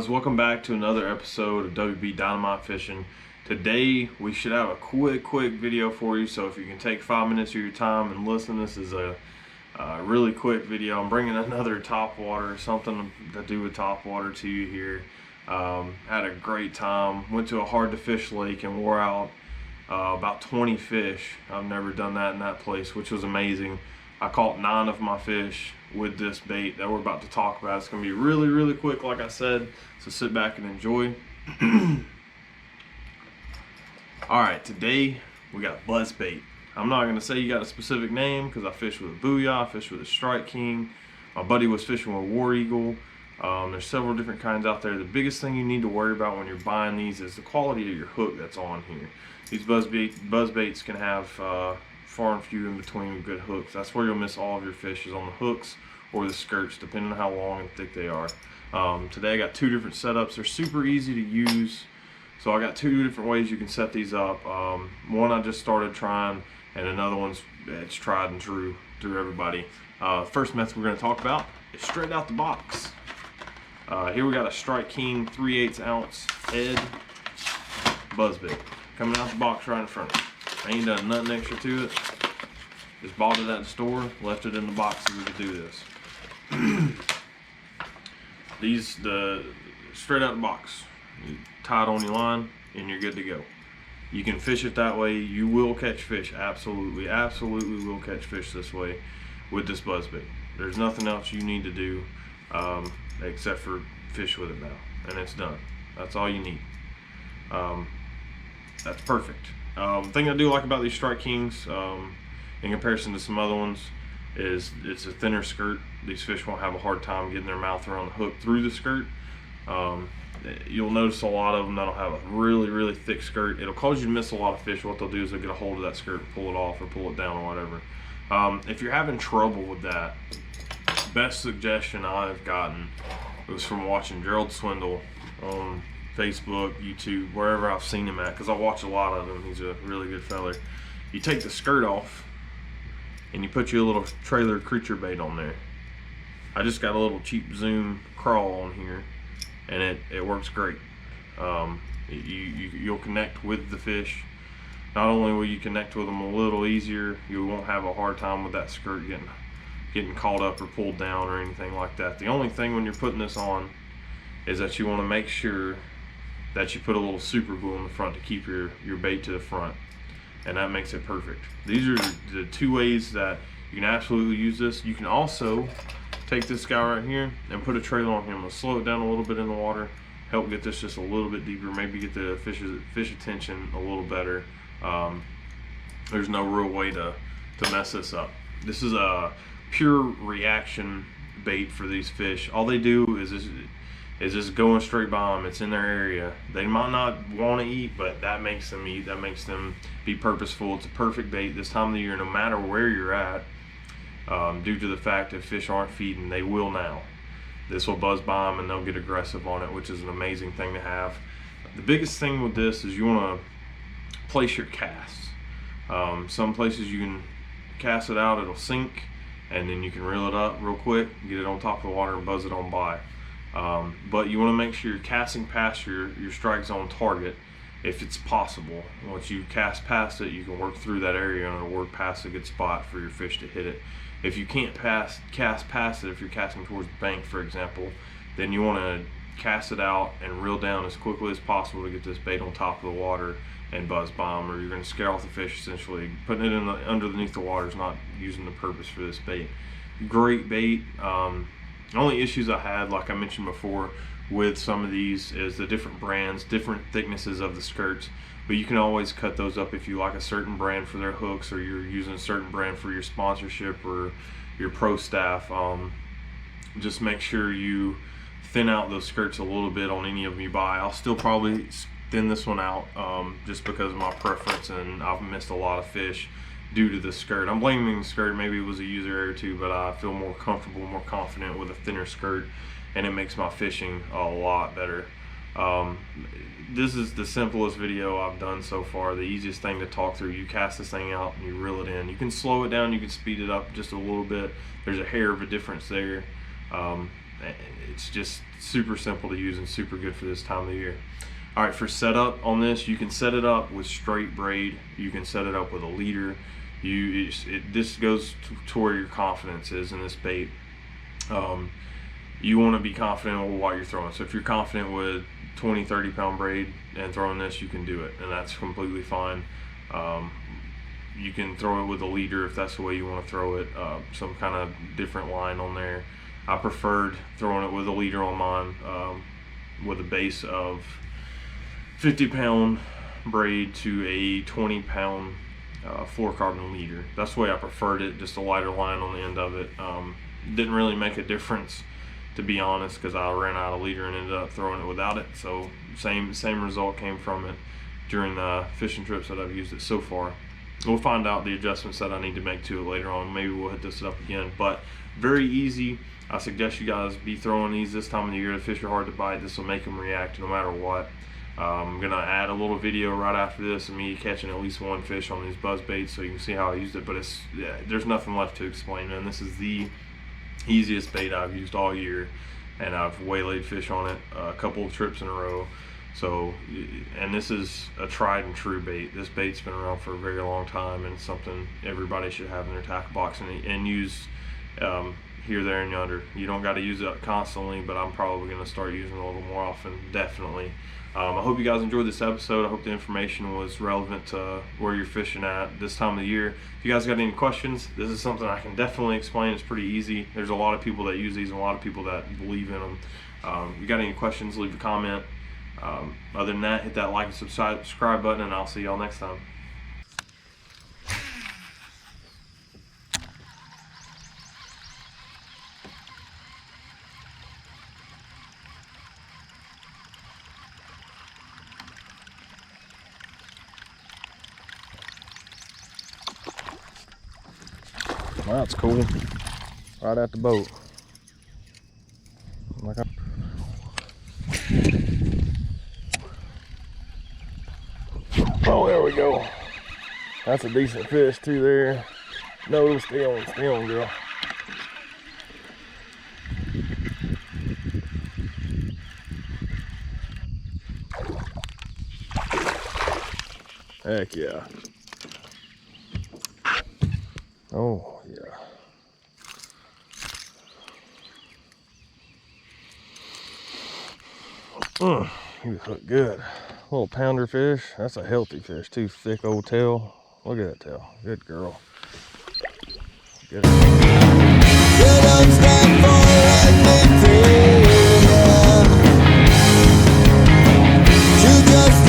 guys, welcome back to another episode of WB Dynamite Fishing. Today we should have a quick video for you, so if you can take 5 minutes of your time and listen, this is a really quick video. I'm bringing another topwater, something to do with topwater to you here. Had a great time, went to a hard to fish lake and wore out about 20 fish. I've never done that in that place, which was amazing. I caught 9 of my fish with this bait that we're about to talk about. It's going to be really quick, like I said, so sit back and enjoy. Alright, today we got buzz bait. I'm not going to say you got a specific name because I fished with a Booyah, I fished with a Strike King. My buddy was fishing with a War Eagle. There's several different kinds out there. The biggest thing you need to worry about when you're buying these is the quality of your hook that's on here. These buzz baits can have far and few in between with good hooks. That's where you'll miss all of your fish, is on the hooks or the skirts, depending on how long and thick they are. Today I got 2 different setups. They're super easy to use, so I got 2 different ways you can set these up. One I just started trying, and another one's it's tried and true through everybody. First method we're going to talk about is straight out the box. Here we got a Strike King 3/8 ounce head buzz bait coming out the box right in front of me. I ain't done nothing extra to it. Just bought it at the store, left it in the box so we could do this. The straight out the box, you tie it on your line and you're good to go. You can fish it that way. You will catch fish, absolutely will catch fish this way with this buzz bait. There's nothing else you need to do except for fish with it now, and it's done. That's all you need. That's perfect. The thing I do like about these Strike Kings in comparison to some other ones is it's a thinner skirt. These fish won't have a hard time getting their mouth around the hook through the skirt. You'll notice a lot of them that'll have a really thick skirt. It'll cause you to miss a lot of fish. What they'll do is they'll get a hold of that skirt and pull it off or pull it down or whatever. If you're having trouble with that, best suggestion I've gotten was from watching Gerald Swindle on Facebook, YouTube, wherever I've seen him at, because I watch a lot of them. He's a really good fella. You take the skirt off and you put your little trailer creature bait on there. I just got a little cheap Zoom crawl on here, and it works great. You'll connect with the fish. Not only will you connect with them a little easier, you won't have a hard time with that skirt getting caught up or pulled down or anything like that. The only thing when you're putting this on is that you want to make sure that you put a little super glue in the front to keep your bait to the front, and that makes it perfect. These are the 2 ways that you can absolutely use this. You can also take this guy right here and put a trailer on him. We'll slow it down a little bit in the water, help get this just a little bit deeper, maybe get the fish attention a little better. There's no real way to mess this up. This is a pure reaction bait for these fish. All they do is just going straight by them. It's in their area. They might not want to eat, but that makes them eat. That makes them be purposeful. It's a perfect bait this time of the year, no matter where you're at. Due to the fact that fish aren't feeding, they will now. This will buzz by them and they'll get aggressive on it, which is an amazing thing to have. The biggest thing with this is you want to place your casts. Some places you can cast it out, it'll sink, and then you can reel it up real quick, get it on top of the water and buzz it on by. But you want to make sure you're casting past your strike zone target if it's possible. Once you cast past it, you can work through that area and it'll work past a good spot for your fish to hit it. If you can't cast past it, if you're casting towards the bank, for example, then you want to cast it out and reel down as quickly as possible to get this bait on top of the water and buzz by them, or you're going to scare off the fish. Essentially, putting it underneath the water is not using the purpose for this bait. Great bait. The only issues I had, like I mentioned before, with some of these is the different brands, different thicknesses of the skirts. But you can always cut those up if you like a certain brand for their hooks, or you're using a certain brand for your sponsorship or your pro staff. Just make sure you thin out those skirts a little bit on any of them you buy. I'll still probably thin this one out just because of my preference, and I've missed a lot of fish due to the skirt. I'm blaming the skirt. Maybe it was a user error too, but I feel more comfortable, more confident with a thinner skirt, and it makes my fishing a lot better. This is the simplest video I've done so far, the easiest thing to talk through. You cast this thing out and you reel it in. You can slow it down, you can speed it up just a little bit. There's a hair of a difference there. it's just super simple to use and super good for this time of the year. All right, for setup on this, you can set it up with straight braid. You can set it up with a leader. This goes to where your confidence is in this bait. You want to be confident with what you're throwing. So if you're confident with 20-30 pound braid and throwing this, you can do it, and that's completely fine. You can throw it with a leader if that's the way you want to throw it, some kind of different line on there. I preferred throwing it with a leader on mine, with a base of 50 pound braid to a 20 pound fluorocarbon leader. That's the way I preferred it, just a lighter line on the end of it. Didn't really make a difference, to be honest, because I ran out of leader and ended up throwing it without it. So same result came from it during the fishing trips that I've used it so far. We'll find out the adjustments that I need to make to it later on. Maybe we'll hit this up again, but very easy. I suggest you guys be throwing these this time of the year. The fish are hard to bite. This will make them react no matter what. I'm gonna add a little video right after this of me catching at least one fish on these buzz baits, so you can see how I used it. But there's nothing left to explain, man. This is the easiest bait I've used all year, and I've waylaid fish on it a couple of trips in a row. So, and this is a tried and true bait. This bait's been around for a very long time, and something everybody should have in their tackle box and use here, there, and yonder. You don't got to use it constantly, but I'm probably going to start using it a little more often, definitely. I hope you guys enjoyed this episode. I hope the information was relevant to where you're fishing at this time of the year. If you guys got any questions, this is something I can definitely explain. It's pretty easy. There's a lot of people that use these and a lot of people that believe in them. If you got any questions, leave a comment. Other than that, hit that like and subscribe button, and I'll see y'all next time. Well, that's cool. Right at the boat. Oh, there we go. That's a decent fish too there. No, stay on, girl. Heck yeah. Oh yeah. He was hooked good. Little pounder fish. That's a healthy fish too. Thick old tail. Look at that tail. Good girl. Good. You don't stand for anything. You just